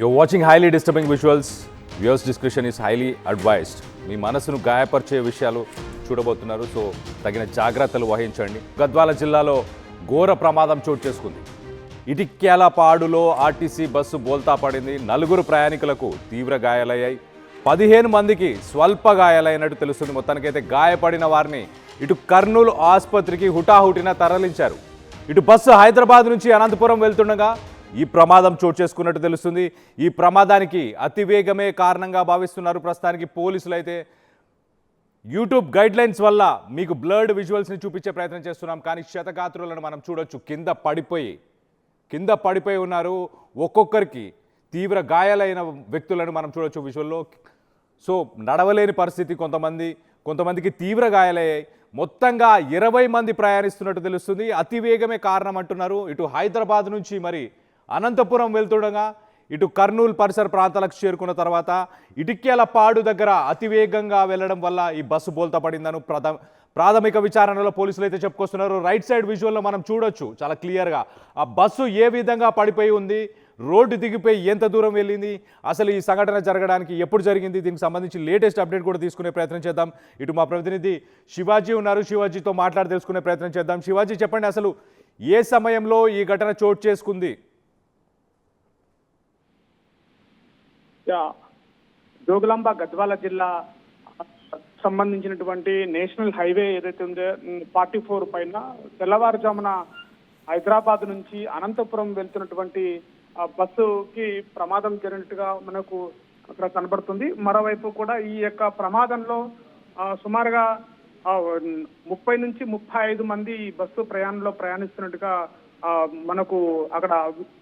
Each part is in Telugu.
You're watching highly disturbing visuals. Viewers discretion is highly advised. మీ మనసును గాయపరిచే విషయాలు చూడబోతున్నారు, సో తగిన జాగ్రత్తలు వహించండి. గద్వాల జిల్లాలో ఘోర ప్రమాదం చోటు చేసుకుంది. ఇటిక్యాలపాడులో ఆర్టీసీ బస్సు బోల్తా పడింది. 4 ప్రయాణికులకు తీవ్ర గాయాలయ్యాయి. 15 మందికి స్వల్ప గాయాలైనట్టు తెలుస్తుంది. మొత్తానికైతే గాయపడిన వారిని ఇటు కర్నూలు ఆసుపత్రికి హుటాహుటిన తరలించారు. ఇటు బస్సు హైదరాబాద్ నుంచి అనంతపురం వెళ్తుండగా ఈ ప్రమాదం చోటు చేసుకున్నట్టు తెలుస్తుంది. ఈ ప్రమాదానికి అతివేగమే కారణంగా భావిస్తున్నారు. ప్రస్తుతానికి పోలీసులు అయితే యూట్యూబ్ గైడ్లైన్స్ వల్ల మీకు బ్లర్డ్ విజువల్స్ని చూపించే ప్రయత్నం చేస్తున్నాం, కానీ క్షతగాత్రులను మనం చూడొచ్చు. కింద పడిపోయి ఉన్నారు. ఒక్కొక్కరికి తీవ్ర గాయాలైన వ్యక్తులను మనం చూడొచ్చు విజువల్లో. సో నడవలేని పరిస్థితి, కొంతమందికి తీవ్ర గాయాలయ్యాయి. మొత్తంగా 20 మంది ప్రయాణిస్తున్నట్టు తెలుస్తుంది. అతివేగమే కారణం అంటున్నారు. ఇటు హైదరాబాద్ నుంచి మరి అనంతపురం వెళ్తుండగా ఇటు కర్నూలు పరిసర ప్రాంతాలకు చేరుకున్న తర్వాత ఇటిక్యాలపాడు దగ్గర అతివేగంగా వెళ్ళడం వల్ల ఈ బస్సు బోల్తా పడిందని ప్రాథమిక విచారణలో పోలీసులు అయితే చెప్పుకొస్తున్నారు. రైట్ సైడ్ విజువల్లో మనం చూడొచ్చు చాలా క్లియర్గా ఆ బస్సు ఏ విధంగా పడిపోయి ఉంది, రోడ్డు దిగిపోయి ఎంత దూరం వెళ్ళింది, అసలు ఈ సంఘటన జరగడానికి ఎప్పుడు జరిగింది, దీనికి సంబంధించి లేటెస్ట్ అప్డేట్ కూడా తీసుకునే ప్రయత్నం చేద్దాం. ఇటు మా ప్రతినిధి శివాజీ ఉన్నారు, శివాజీతో మాట్లాడి తెలుసుకునే ప్రయత్నం చేద్దాం. శివాజీ, చెప్పండి, అసలు ఏ సమయంలో ఈ ఘటన చోటు చేసుకుంది? జోగులాంబ గద్వాల జిల్లా సంబంధించినటువంటి నేషనల్ హైవే ఏదైతే ఉందో 44 పైన తెల్లవారుజామున హైదరాబాద్ నుంచి అనంతపురం వెళ్తున్నటువంటి బస్సుకి ప్రమాదం జరిగినట్టుగా మనకు అక్కడ కనబడుతుంది. మరోవైపు కూడా ఈ యొక్క ప్రమాదంలో సుమారుగా 30 నుంచి 35 మంది ఈ బస్సు ప్రయాణంలో ప్రయాణిస్తున్నట్టుగా మనకు అక్కడ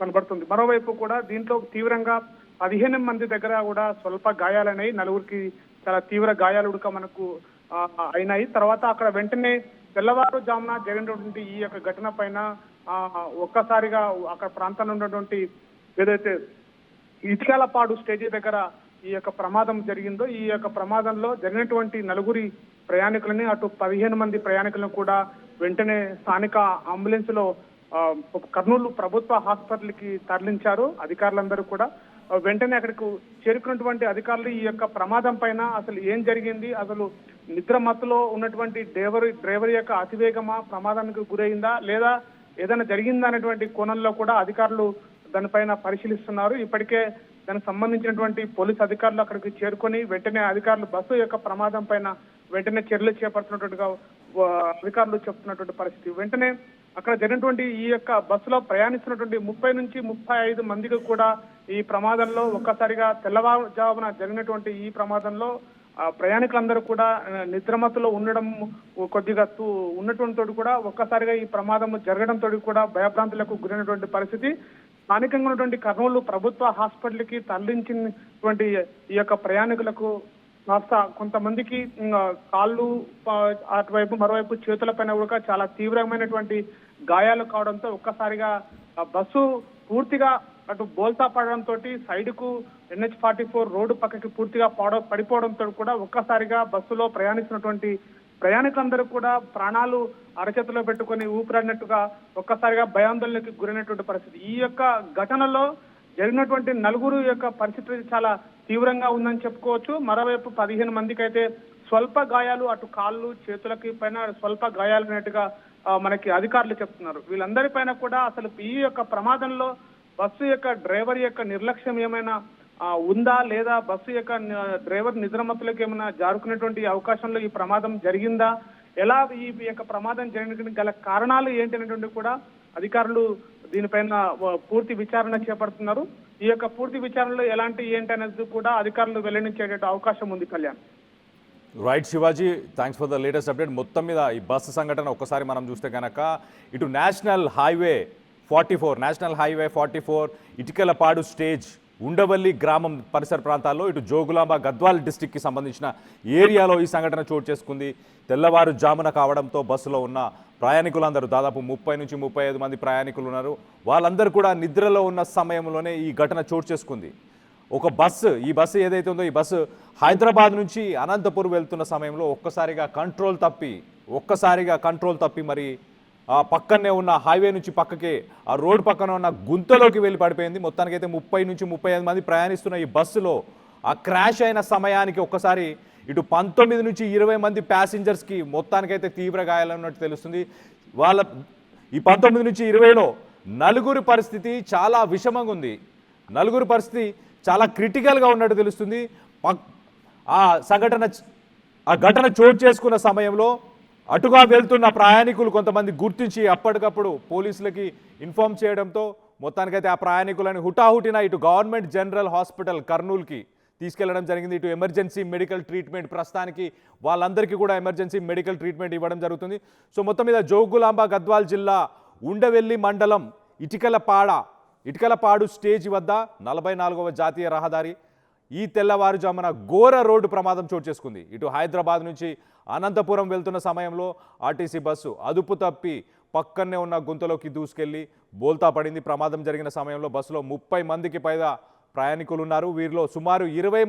కనబడుతుంది. మరోవైపు కూడా దీంట్లో తీవ్రంగా 15 మంది దగ్గర కూడా స్వల్ప గాయాలైనాయి. 4కి చాలా తీవ్ర గాయాలు కూడా మనకు అయినాయి. తర్వాత అక్కడ వెంటనే తెల్లవారుజామున జరిగినటువంటి ఈ యొక్క ఘటన పైన ఒక్కసారిగా అక్కడ ప్రాంతంలో ఉన్నటువంటి ఏదైతే ఇటిక్యాలపాడు స్టేజీ దగ్గర ఈ యొక్క ప్రమాదం జరిగిందో, ఈ యొక్క ప్రమాదంలో జరిగినటువంటి 4 ప్రయాణికులని, అటు 15 మంది ప్రయాణికులను కూడా వెంటనే స్థానిక అంబులెన్స్ లో కర్నూలు ప్రభుత్వ హాస్పిటల్కి తరలించారు అధికారులందరూ కూడా. వెంటనే అక్కడికి చేరుకున్నటువంటి అధికారులు ఈ యొక్క ప్రమాదం పైన అసలు ఏం జరిగింది, అసలు నిద్ర మత్తులో ఉన్నటువంటి డ్రైవర్ యొక్క అతివేగమా, ప్రమాదానికి గురైందా, లేదా ఏదైనా జరిగిందా అనేటువంటి కోణంలో కూడా అధికారులు దానిపైన పరిశీలిస్తున్నారు. ఇప్పటికే దానికి సంబంధించినటువంటి పోలీసు అధికారులు అక్కడికి చేరుకొని వెంటనే అధికారులు బస్సు యొక్క ప్రమాదం పైన వెంటనే చర్యలు చేపడుతున్నట్టుగా అధికారులు చెప్తున్నటువంటి పరిస్థితి. వెంటనే అక్కడ జరిగినటువంటి ఈ యొక్క బస్సులో ప్రయాణిస్తున్నటువంటి 30 నుంచి 35 మందికి కూడా ఈ ప్రమాదంలో ఒక్కసారిగా తెల్లవారుజామున జరిగినటువంటి ఈ ప్రమాదంలో ప్రయాణికులందరూ కూడా నిద్రమత్తులో ఉండడం కొద్దిగా ఉన్నటువంటి కూడా ఒక్కసారిగా ఈ ప్రమాదం జరగడంతో కూడా భయభ్రాంతులకు గురైనటువంటి పరిస్థితి. స్థానికంగా ఉన్నటువంటి కర్నూలు ప్రభుత్వ హాస్పిటల్కి తరలించినటువంటి ఈ యొక్క ప్రయాణికులకు కాస్త కొంతమందికి కాళ్ళు అటువైపు మరోవైపు చేతుల పైన కూడా చాలా తీవ్రమైనటువంటి గాయాలు కావడంతో ఒక్కసారిగా బస్సు పూర్తిగా అటు బోల్తా పడడంతో సైడ్ కు NH44 రోడ్డు పక్కకి పూర్తిగా పడిపోవడంతో కూడా ఒక్కసారిగా బస్సులో ప్రయాణిస్తున్నటువంటి ప్రయాణికులందరూ కూడా ప్రాణాలు అరచేతిలో పెట్టుకొని ఊపిరాడినట్టుగా ఒక్కసారిగా భయాందోళనకి గురైనటువంటి పరిస్థితి. ఈ యొక్క ఘటనలో జరిగినటువంటి 4 యొక్క పరిస్థితి చాలా తీవ్రంగా ఉందని చెప్పుకోవచ్చు. మరోవైపు 15 మందికి అయితే స్వల్ప గాయాలు, అటు కాళ్ళు చేతులకి పైన స్వల్ప గాయాలు అనేట్టుగా మనకి అధికారులు చెప్తున్నారు. వీళ్ళందరి పైన కూడా అసలు ఈ యొక్క ప్రమాదంలో బస్సు యొక్క డ్రైవర్ యొక్క నిర్లక్ష్యం ఏమైనా ఉందా, లేదా బస్సు యొక్క డ్రైవర్ నిద్రమత్తులకు ఏమైనా జారుకునేటువంటి అవకాశంలో ఈ ప్రమాదం జరిగిందా, ఎలా ఈ యొక్క ప్రమాదం జరిగిన గల కారణాలు ఏంటి అనేటువంటి కూడా అధికారులు దీనిపైన పూర్తి విచారణ చేపడుతున్నారు. ఈ యొక్క పూర్తి విచారణలో ఎలాంటి ఏంటి అనేది కూడా అధికారులు వెల్లడించేట అవకాశం ఉంది. Kalyan. Right Shivaji, thanks for the latest update. మొత్తం మీద ఈ బస్సు సంఘటన ఒక్కసారి మనం చూస్తే కనుక ఇటు నేషనల్ హైవే 44 ఇటిక్యాలపాడు స్టేజ్, ఉండవల్లి గ్రామం పరిసర ప్రాంతాల్లో, ఇటు జోగులాంబ గద్వాల్ డిస్టిక్కి సంబంధించిన ఏరియాలో ఈ సంఘటన చోటు చేసుకుంది. తెల్లవారుజామున కావడంతో బస్సులో ఉన్న ప్రయాణికులందరూ దాదాపు 30 నుంచి 35 మంది ప్రయాణికులు ఉన్నారు. వాళ్ళందరూ కూడా నిద్రలో ఉన్న సమయంలోనే ఈ ఘటన చోటు చేసుకుంది. ఈ బస్సు ఏదైతే ఉందో ఈ బస్సు హైదరాబాద్ నుంచి అనంతపురం వెళ్తున్న సమయంలో ఒక్కసారిగా కంట్రోల్ తప్పి మరి ఆ పక్కనే ఉన్న హైవే నుంచి పక్కకి ఆ రోడ్ పక్కన ఉన్న గుంతలోకి వెళ్ళి పడిపోయింది. మొత్తానికైతే 30 నుంచి 35 మంది ప్రయాణిస్తున్న ఈ బస్సులో ఆ క్రాష్ అయిన సమయానికి ఒక్కసారి ఇటు 19 నుంచి 20 మంది ప్యాసింజర్స్కి మొత్తానికైతే తీవ్ర గాయాలన్నట్టు తెలుస్తుంది. వాళ్ళ ఈ 19 నుంచి 20లో నలుగురి పరిస్థితి చాలా విషమంగా ఉంది. నలుగురి పరిస్థితి చాలా క్రిటికల్గా ఉన్నట్టు తెలుస్తుంది. ఆ ఘటన చోటు చేసుకున్న సమయంలో అటుగా వెళ్తున్న ప్రయాణికులు కొంతమంది గుర్తించి అప్పటికప్పుడు పోలీసులకి ఇన్ఫార్మ్ చేయడంతో మొత్తానికైతే ఆ ప్రయాణికులను హుటాహుటిన ఇటు గవర్నమెంట్ జనరల్ హాస్పిటల్ కర్నూలుకి తీసుకెళ్లడం జరిగింది. ఇటు ఎమర్జెన్సీ మెడికల్ ట్రీట్మెంట్ ప్రస్తుతానికి వాళ్ళందరికీ కూడా ఎమర్జెన్సీ మెడికల్ ట్రీట్మెంట్ ఇవ్వడం జరుగుతుంది. సో మొత్తం మీద జోగులాంబ గద్వాల్ జిల్లా ఉండవెల్లి మండలం ఇటికలపాడు స్టేజ్ వద్ద 44వ జాతీయ రహదారి ఈ తెల్లవారుజామున ఘోర రోడ్డు ప్రమాదం చోటు చేసుకుంది. ఇటు హైదరాబాద్ నుంచి అనంతపురం వెళ్తున్న సమయంలో ఆర్టీసీ బస్సు అదుపు తప్పి పక్కనే ఉన్న గుంతలోకి దూసుకెళ్లి బోల్తా పడింది. ప్రమాదం జరిగిన సమయంలో బస్సులో 30 మందికి పైగా ప్రయాణికులు ఉన్నారు. వీరిలో సుమారు 20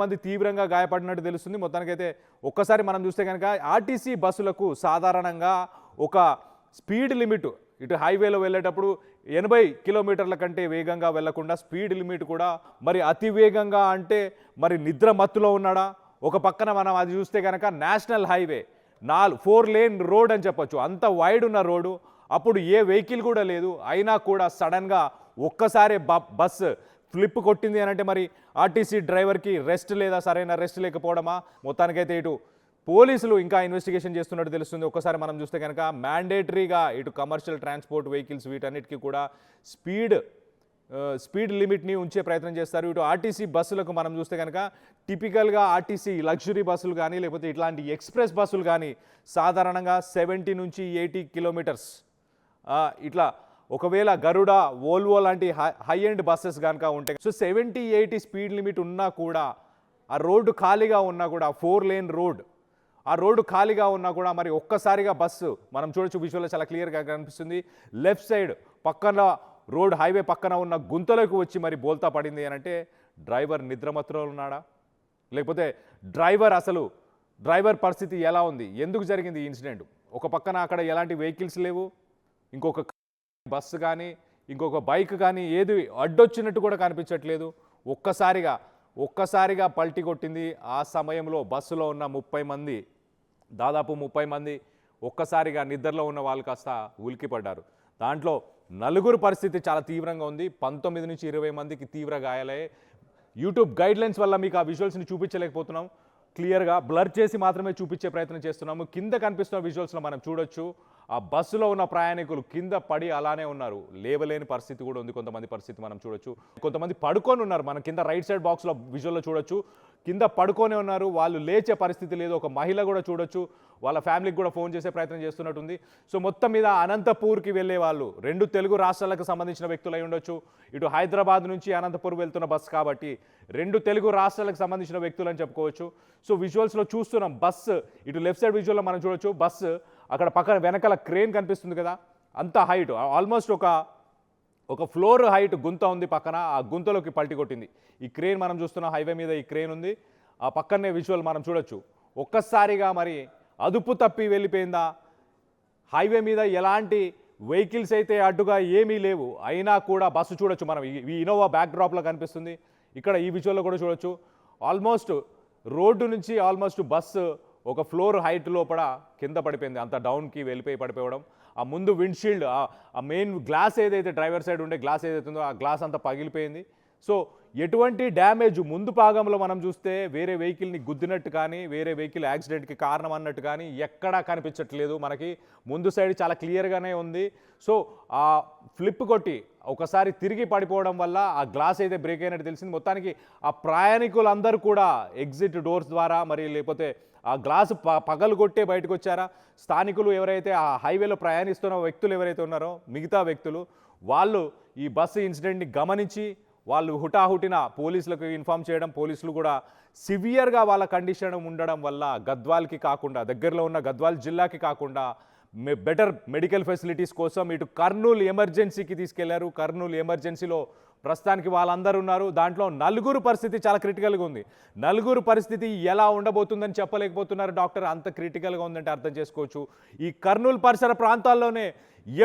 మంది తీవ్రంగా గాయపడినట్టు తెలుస్తుంది. మొత్తానికైతే ఒక్కసారి మనం చూస్తే కనుక ఆర్టీసీ బస్సులకు సాధారణంగా ఒక స్పీడ్ లిమిట్ ఇటు హైవేలో వెళ్ళేటప్పుడు 80 కిలోమీటర్ల కంటే వేగంగా వెళ్లకుండా స్పీడ్ లిమిట్ కూడా మరి అతి వేగంగా అంటే మరి నిద్ర మత్తులో ఉన్నాడా? ఒక పక్కన మనం అది చూస్తే కనుక నేషనల్ హైవే 4 లేన్ రోడ్ అని చెప్పొచ్చు, అంత వైడ్ ఉన్న రోడ్డు. అప్పుడు ఏ వెహికల్ కూడా లేదు, అయినా కూడా సడన్గా ఒక్కసారి బస్సు ఫ్లిప్ కొట్టింది అని అంటే మరి ఆర్టీసీ డ్రైవర్కి రెస్ట్ లేదా, సరైన రెస్ట్ లేకపోవడమా? మొత్తానికైతే ఇటు పోలీసులు ఇంకా ఇన్వెస్టిగేషన్ చేస్తున్నట్టు తెలుస్తుంది. ఒక్కసారి మనం చూస్తే కనుక మ్యాండేటరీగా ఇటు కమర్షియల్ ట్రాన్స్పోర్ట్ వెహికల్స్ వీటన్నిటికీ కూడా స్పీడ్ లిమిట్ని ఉంచే ప్రయత్నం చేస్తారు. ఇటు ఆర్టీసీ బస్సులకు మనం చూస్తే కనుక టిపికల్గా ఆర్టీసీ లగ్జరీ బస్సులు కానీ లేకపోతే ఇట్లాంటి ఎక్స్ప్రెస్ బస్సులు కానీ సాధారణంగా 70 నుంచి 80 కిలోమీటర్స్ ఇట్లా ఒకవేళ గరుడ, వోల్వో లాంటి హై ఎండ్ బస్సెస్ కనుక ఉంటాయి. సో 70-80 స్పీడ్ లిమిట్ ఉన్నా కూడా ఆ రోడ్డు ఖాళీగా ఉన్నా కూడా 4 లేన్ రోడ్, ఆ రోడ్డు ఖాళీగా ఉన్నా కూడా మరి ఒక్కసారిగా బస్సు మనం చూడొచ్చు, విజువల్లో చాలా క్లియర్గా కనిపిస్తుంది. లెఫ్ట్ సైడ్ పక్కన రోడ్ హైవే పక్కన ఉన్న గుంతలోకి వచ్చి మరి బోల్తా పడింది అని అంటే డ్రైవర్ నిద్రమత్తులో ఉన్నాడా? లేకపోతే డ్రైవర్ పరిస్థితి ఎలా ఉంది? ఎందుకు జరిగింది ఈ ఇన్సిడెంట్? ఒక పక్కన అక్కడ ఎలాంటి వెహికల్స్ లేవు, ఇంకొక బస్సు కానీ ఇంకొక బైక్ కానీ ఏది అడ్డొచ్చినట్టు కూడా కనిపించట్లేదు. ఒక్కసారిగా పల్టీ కొట్టింది. ఆ సమయంలో బస్సులో ఉన్న దాదాపు 30 మంది ఒక్కసారిగా నిద్రలో ఉన్న వాళ్ళు కాస్త ఉలికిపడ్డారు. దాంట్లో నలుగురు పరిస్థితి చాలా తీవ్రంగా ఉంది. 19 నుంచి 20 మందికి తీవ్ర గాయాలయ్యాయి. యూట్యూబ్ గైడ్లైన్స్ వల్ల మీకు ఆ విజువల్స్ని చూపించలేకపోతున్నాం, క్లియర్గా బ్లర్ చేసి మాత్రమే చూపించే ప్రయత్నం చేస్తున్నాము. కింద కనిపిస్తున్న విజువల్స్లో మనం చూడొచ్చు, ఆ బస్సులో ఉన్న ప్రయాణికులు కింద పడి అలానే ఉన్నారు. లేవలేని పరిస్థితి కూడా ఉంది. కొంతమంది పరిస్థితి మనం చూడొచ్చు, కొంతమంది పడుకొని ఉన్నారు. మనం కింద రైట్ సైడ్ బాక్స్లో విజువల్లో చూడొచ్చు, కింద పడుకొనే ఉన్నారు. వాళ్ళు లేచే పరిస్థితి లేదు. ఒక మహిళ కూడా చూడొచ్చు, వాళ్ళ ఫ్యామిలీకి కూడా ఫోన్ చేసే ప్రయత్నం చేస్తున్నట్టుంది. సో మొత్తం మీద అనంతపూర్కి వెళ్ళే వాళ్ళు 2 తెలుగు రాష్ట్రాలకు సంబంధించిన వ్యక్తులు అయి ఉండొచ్చు. ఇటు హైదరాబాద్ నుంచి అనంతపూర్ వెళ్తున్న బస్సు కాబట్టి 2 తెలుగు రాష్ట్రాలకు సంబంధించిన వ్యక్తులు అని చెప్పుకోవచ్చు. సో విజువల్స్లో చూస్తున్నాం, బస్సు ఇటు లెఫ్ట్ సైడ్ విజువల్లో మనం చూడొచ్చు, బస్సు అక్కడ పక్కన వెనకాల క్రేన్ కనిపిస్తుంది కదా, అంత హైట్ ఆల్మోస్ట్ ఒక ఫ్లోర్ హైట్ గుంత ఉంది పక్కన. ఆ గుంతలోకి పల్టీ కొట్టింది ఈ క్రేన్. మనం చూస్తున్న హైవే మీద ఈ క్రేన్ ఉంది, ఆ పక్కనే విజువల్ మనం చూడొచ్చు. ఒక్కసారిగా మరి అదుపు తప్పి వెళ్ళిపోయిందా? హైవే మీద ఎలాంటి వెహికల్స్ అయితే అడ్డుగా ఏమీ లేవు, అయినా కూడా బస్సు చూడొచ్చు మనం, ఈ ఇన్నోవా బ్యాక్ డ్రాప్లో కనిపిస్తుంది. ఇక్కడ ఈ విజువల్లో కూడా చూడొచ్చు, ఆల్మోస్ట్ రోడ్డు నుంచి ఆల్మోస్ట్ బస్సు ఒక ఫ్లోర్ హైట్ లోపల కింద పడిపోయింది. అంత డౌన్కి వెళ్ళిపోయి పడిపోవడం. ఆ ముందు విండ్షీల్డ్, ఆ మెయిన్ గ్లాస్ ఏదైతే డ్రైవర్ సైడ్ ఉండే గ్లాస్ ఏదైతే ఉందో ఆ గ్లాస్ అంతా పగిలిపోయింది. సో ఎటువంటి డ్యామేజ్ ముందు భాగంలో మనం చూస్తే వేరే వెహికల్ని గుద్దినట్టు కానీ వేరే వెహికల్ యాక్సిడెంట్కి కారణం అన్నట్టు కానీ ఎక్కడా కనిపించట్లేదు. మనకి ముందు సైడ్ చాలా క్లియర్గానే ఉంది. సో ఆ ఫ్లిప్ కొట్టి ఒకసారి తిరిగి పడిపోవడం వల్ల ఆ గ్లాస్ అయితే బ్రేక్ అయినట్టు తెలిసింది. మొత్తానికి ఆ ప్రయాణికులందరూ కూడా ఎగ్జిట్ డోర్స్ ద్వారా మరి లేకపోతే ఆ గ్లాసు పగలు కొట్టే బయటకు వచ్చారా? స్థానికులు ఎవరైతే ఆ హైవేలో ప్రయాణిస్తున్న వ్యక్తులు ఎవరైతే ఉన్నారో మిగతా వ్యక్తులు వాళ్ళు ఈ బస్సు ఇన్సిడెంట్ని గమనించి వాళ్ళు హుటాహుటిన పోలీసులకు ఇన్ఫామ్ చేయడం, పోలీసులు కూడా సివియర్గా వాళ్ళ కండిషన్ ఉండడం వల్ల గద్వాల్కి కాకుండా దగ్గరలో ఉన్న గద్వాల్ జిల్లాకి కాకుండా బెటర్ మెడికల్ ఫెసిలిటీస్ కోసం ఇటు కర్నూలు ఎమర్జెన్సీకి తీసుకెళ్లారు. కర్నూలు ఎమర్జెన్సీలో ప్రస్తుతానికి వాళ్ళందరూ ఉన్నారు. దాంట్లో నలుగురు పరిస్థితి చాలా క్రిటికల్గా ఉంది. నలుగురు పరిస్థితి ఎలా ఉండబోతుందని చెప్పలేకపోతున్నారు డాక్టర్. అంత క్రిటికల్గా ఉందంటే అర్థం చేసుకోవచ్చు. ఈ కర్నూలు పరిసర ప్రాంతాల్లోనే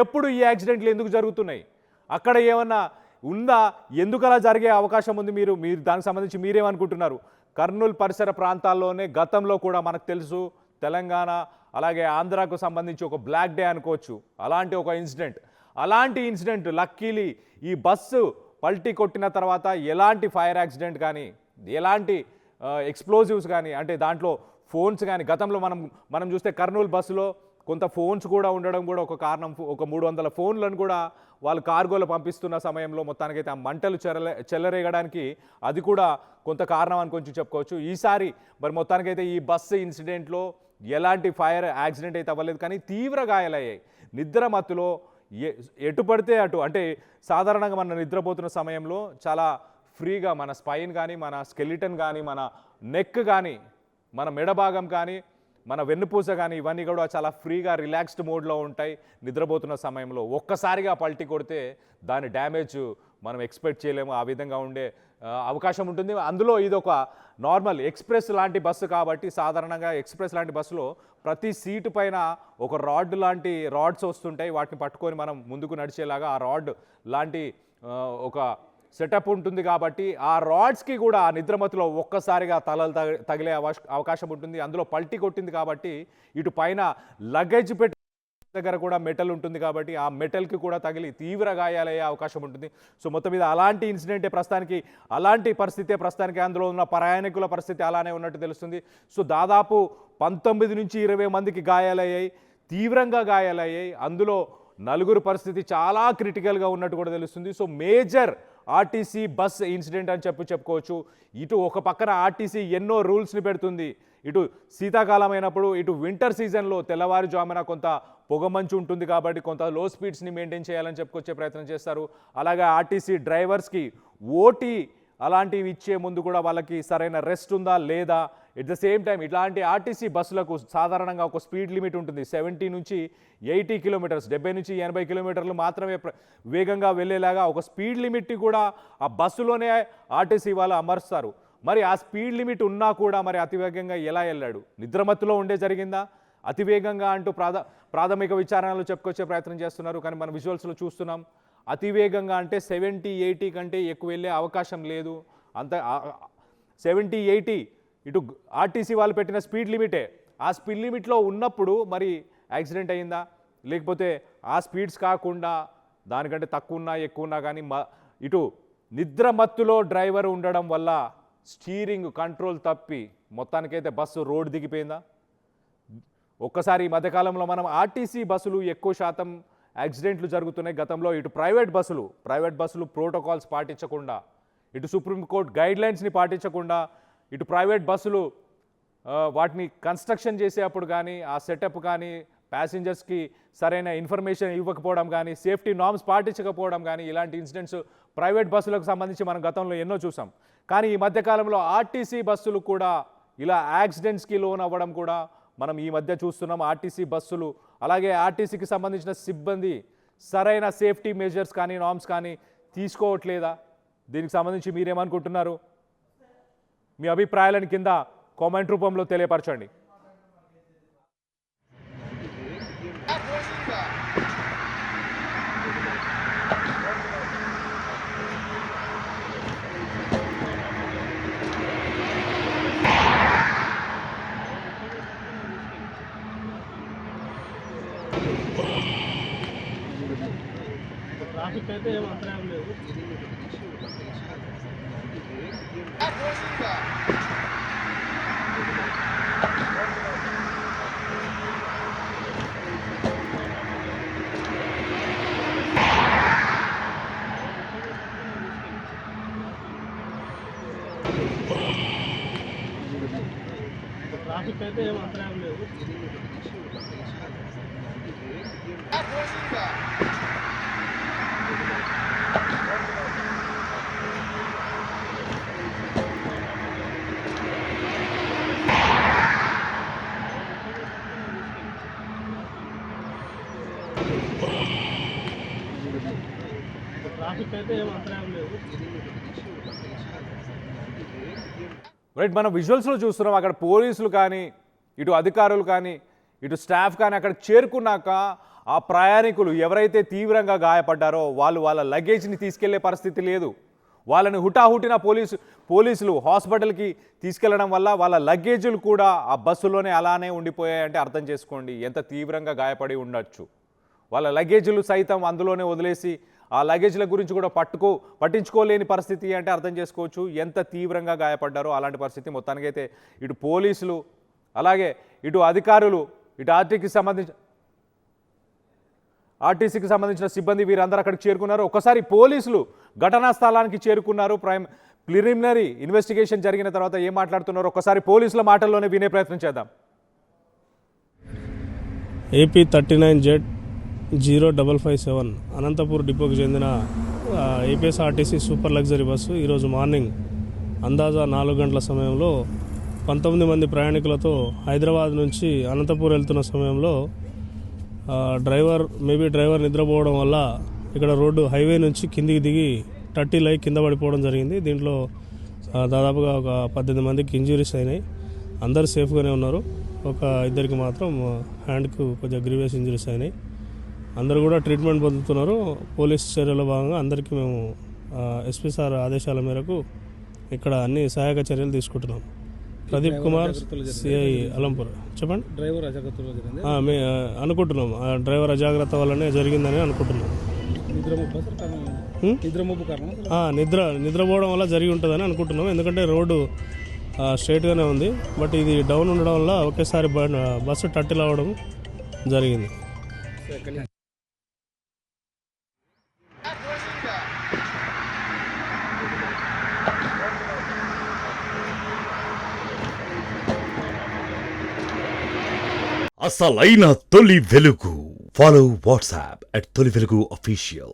ఎప్పుడు ఈ యాక్సిడెంట్లు ఎందుకు జరుగుతున్నాయి, అక్కడ ఏమన్నా ఉందా, ఎందుకు అలా జరిగే అవకాశం ఉంది, మీరు దానికి సంబంధించి మీరేమనుకుంటున్నారు? కర్నూలు పరిసర ప్రాంతాల్లోనే గతంలో కూడా మనకు తెలుసు, తెలంగాణ అలాగే ఆంధ్రాకు సంబంధించి ఒక బ్లాక్ డే అనుకోవచ్చు, అలాంటి ఒక ఇన్సిడెంట్ లక్కీలీ ఈ బస్సు పల్టీ కొట్టిన తర్వాత ఎలాంటి ఫైర్ యాక్సిడెంట్ కానీ ఎలాంటి ఎక్స్ప్లోజివ్స్ కానీ, అంటే దాంట్లో ఫోన్స్ కానీ, గతంలో మనం చూస్తే కర్నూలు బస్సులో కొంత ఫోన్స్ కూడా ఉండడం కూడా ఒక కారణం. ఒక 300 ఫోన్లను కూడా వాళ్ళు కార్గోలో పంపిస్తున్న సమయంలో మొత్తానికైతే ఆ మంటలు చెలరేగడానికి అది కూడా కొంత కారణం అని కొంచెం చెప్పుకోవచ్చు. ఈసారి మరి మొత్తానికైతే ఈ బస్సు ఇన్సిడెంట్లో ఎలాంటి ఫైర్ యాక్సిడెంట్ అయితే అవ్వలేదు, కానీ తీవ్ర గాయాలయ్యాయి. నిద్ర మత్తులో ఎటు పడితే అటు, అంటే సాధారణంగా మనం నిద్రపోతున్న సమయంలో చాలా ఫ్రీగా మన స్పైన్ కానీ, మన స్కెలిటన్ కానీ, మన నెక్ కానీ, మన మెడ భాగం కానీ, మన వెన్నుపూస కానీ, ఇవన్నీ కూడా చాలా ఫ్రీగా రిలాక్స్డ్ మోడ్లో ఉంటాయి. నిద్రపోతున్న సమయంలో ఒక్కసారిగా పల్టీ కొడితే దాని డ్యామేజ్ మనం ఎక్స్పెక్ట్ చేయలేము. ఆ విధంగా ఉండే అవకాశం ఉంటుంది. అందులో ఇది ఒక నార్మల్ ఎక్స్ప్రెస్ లాంటి బస్సు కాబట్టి, సాధారణంగా ఎక్స్ప్రెస్ లాంటి బస్సులో ప్రతి సీటు పైన ఒక రాడ్స్ వస్తుంటాయి. వాటిని పట్టుకొని మనం ముందుకు నడిచేలాగా ఆ రాడ్ లాంటి ఒక సెటప్ ఉంటుంది కాబట్టి ఆ రాడ్స్కి కూడా ఆ నిద్రమత్తులో ఒక్కసారిగా తలలు తగిలే అవకాశం ఉంటుంది. అందులో పల్టీ కొట్టింది కాబట్టి ఇటు పైన లగేజ్ పెట్టి దగ్గర కూడా మెటల్ ఉంటుంది కాబట్టి ఆ మెటల్కి కూడా తగిలి తీవ్ర గాయాలయ్యే అవకాశం ఉంటుంది. సో మొత్తం మీద అలాంటి ఇన్సిడెంటే అలాంటి పరిస్థితే ప్రస్తుతానికి అందులో ఉన్న ప్రయాణికుల పరిస్థితి అలానే ఉన్నట్టు తెలుస్తుంది. సో దాదాపు 19 నుంచి 20 మందికి గాయాలయ్యాయి, తీవ్రంగా గాయాలయ్యాయి. అందులో నలుగురు పరిస్థితి చాలా క్రిటికల్గా ఉన్నట్టు కూడా తెలుస్తుంది. So major RTC bus incident అని చెప్పుకోవచ్చు. ఇటు ఒక పక్కన ఆర్టీసీ ఎన్నో రూల్స్ని పెడుతుంది. ఇటు శీతాకాలం అయినప్పుడు, ఇటు వింటర్ సీజన్లో తెల్లవారుజామున కొంత పొగమంచు ఉంటుంది కాబట్టి కొంత లో స్పీడ్స్ని మెయింటైన్ చేయాలని చెప్పుకొచ్చే ప్రయత్నం చేస్తారు. అలాగే ఆర్టీసీ డ్రైవర్స్కి ఓటీ అలాంటివి ఇచ్చే ముందు కూడా వాళ్ళకి సరైన రెస్ట్ ఉందా లేదా, ఎట్ ద సేమ్ టైం ఇట్లాంటి ఆర్టీసీ బస్సులకు సాధారణంగా ఒక స్పీడ్ లిమిట్ ఉంటుంది. 70 నుంచి 80 కిలోమీటర్స్, 70 నుంచి 80 కిలోమీటర్లు మాత్రమే వేగంగా వెళ్ళేలాగా ఒక స్పీడ్ లిమిట్ని కూడా ఆ బస్సులోనే ఆర్టీసీ వాళ్ళు అమరుస్తారు. మరి ఆ స్పీడ్ లిమిట్ ఉన్నా కూడా మరి అతివేగంగా ఎలా వెళ్ళాడు? నిద్రమత్తులో ఉండే జరిగిందా? అతివేగంగా అంటూ ప్రాథమిక విచారణలు చెప్పుకొచ్చే ప్రయత్నం చేస్తున్నారు. కానీ మన విజువల్స్లో చూస్తున్నాం అతివేగంగా అంటే 70-80 కంటే ఎక్కువ వెళ్ళే అవకాశం లేదు. అంత 70-80 ఇటు ఆర్టీసీ వాళ్ళు పెట్టిన స్పీడ్ లిమిటే. ఆ స్పీడ్ లిమిట్లో ఉన్నప్పుడు మరి యాక్సిడెంట్ అయిందా, లేకపోతే ఆ స్పీడ్స్ కాకుండా దానికంటే తక్కువ ఉన్నా ఎక్కువ ఉన్నా కానీ ఇటు నిద్ర మత్తులో డ్రైవర్ ఉండడం వల్ల స్టీరింగ్ కంట్రోల్ తప్పి మొత్తానికైతే బస్సు రోడ్డు దిగిపోయిందా? ఒక్కసారి ఈ మధ్యకాలంలో మనం ఆర్టీసీ బస్సులు ఎక్కువ శాతం యాక్సిడెంట్లు జరుగుతున్నాయి. గతంలో ఇటు ప్రైవేట్ బస్సులు ప్రోటోకాల్స్ పాటించకుండా, ఇటు సుప్రీంకోర్టు గైడ్లైన్స్ని పాటించకుండా, ఇటు ప్రైవేట్ బస్సులు వాటిని కన్స్ట్రక్షన్ చేసేటప్పుడు కానీ ఆ సెటప్ కానీ ప్యాసింజర్స్కి సరైన ఇన్ఫర్మేషన్ ఇవ్వకపోవడం కానీ, సేఫ్టీ నార్మ్స్ పాటించకపోవడం కానీ, ఇలాంటి ఇన్సిడెంట్స్ ప్రైవేట్ బస్సులకు సంబంధించి మనం గతంలో ఎన్నో చూసాం. కానీ ఈ మధ్యకాలంలో ఆర్టీసీ బస్సులు కూడా ఇలా యాక్సిడెంట్స్కి లోన్ అవ్వడం కూడా మనం ఈ మధ్య చూస్తున్నాం. ఆర్టీసీ బస్సులు అలాగే ఆర్టీసీకి సంబంధించిన సిబ్బంది సరైన సేఫ్టీ మెజర్స్ కానీ నార్మ్స్ కానీ తీసుకోవట్లేదా? దీనికి సంబంధించి మీరేమనుకుంటున్నారు? మీ అభిప్రాయాలను కింద కామెంట్ రూపంలో తెలియపరచండి. ట్రాఫిక్ అయితే ఏం అంతరం లేదు. ట్రాఫిక్ అయితే ఏం అంతరం లేదు. ట్రాఫిక్ అయితే ఏం అంతరం లేదు. రైట్, మనం విజువల్స్లో చూస్తున్నాం అక్కడ పోలీసులు కానీ ఇటు అధికారులు కానీ ఇటు స్టాఫ్ కానీ అక్కడ చేరుకున్నాక ఆ ప్రయాణికులు ఎవరైతే తీవ్రంగా గాయపడ్డారో వాళ్ళ లగేజ్ని తీసుకెళ్లే పరిస్థితి లేదు. వాళ్ళని హుటాహుటిన పోలీసులు హాస్పిటల్కి తీసుకెళ్లడం వల్ల వాళ్ళ లగేజీలు కూడా ఆ బస్సులోనే అలానే ఉండిపోయాయంటే అర్థం చేసుకోండి ఎంత తీవ్రంగా గాయపడి ఉండొచ్చు. వాళ్ళ లగేజీలు సైతం అందులోనే వదిలేసి ఆ లగేజ్ల గురించి కూడా పట్టించుకోలేని పరిస్థితి అంటే అర్థం చేసుకోవచ్చు ఎంత తీవ్రంగా గాయపడ్డారో. అలాంటి పరిస్థితి మొత్తానికైతే ఇటు పోలీసులు అలాగే ఇటు అధికారులు ఇటు ఆర్టీసీకి సంబంధించిన సిబ్బంది వీరందరూ అక్కడికి చేరుకున్నారు. ఒకసారి పోలీసులు ఘటనా స్థలానికి చేరుకున్నారు. ప్రిలిమినరీ ఇన్వెస్టిగేషన్ జరిగిన తర్వాత ఏం మాట్లాడుతున్నారో ఒకసారి పోలీసుల మాటల్లోనే వినే ప్రయత్నం చేద్దాం. AP 39Z0557 అనంతపూర్ డిపోకి చెందిన APSRTC సూపర్ లగ్జరీ బస్సు ఈరోజు మార్నింగ్ అందాజా 4 గంటల సమయంలో 19 మంది ప్రయాణికులతో హైదరాబాద్ నుంచి అనంతపూర్ వెళ్తున్న సమయంలో డ్రైవర్ నిద్రపోవడం వల్ల ఇక్కడ రోడ్డు హైవే నుంచి కిందికి దిగి టట్టీలై కింద పడిపోవడం జరిగింది. దీంట్లో దాదాపుగా ఒక 18 మందికి ఇంజురీస్ అయినాయి. అందరూ సేఫ్గానే ఉన్నారు. ఒక ఇద్దరికి మాత్రం హ్యాండ్కు కొంచెం గ్రీవియస్ ఇంజురీస్ అయినాయి. అందరూ కూడా ట్రీట్మెంట్ పొందుతున్నారు. పోలీస్ చర్యలో భాగంగా అందరికీ మేము SP సార్ ఆదేశాల మేరకు ఇక్కడ అన్ని సహాయక చర్యలు తీసుకుంటున్నాం. ప్రదీప్ కుమార్ CI అలంపూర్. చెప్పండి. డ్రైవర్ అజాగ్రత్తలో జరిగింది అనుకుంటున్నాం. డ్రైవర్ అజాగ్రత్త వల్లనే జరిగిందని అనుకుంటున్నాం. నిద్రపోవడం వల్ల జరిగి ఉంటుందని అనుకుంటున్నాం. ఎందుకంటే రోడ్డు స్ట్రైట్గానే ఉంది. బట్ ఇది డౌన్ ఉండడం వల్ల ఒకేసారి బస్సు టట్టిల్ అవ్వడం జరిగింది. అసలైన తొలి వెలుగు. ఫాలో వాట్సాప్ @తొలి వెలుగు official.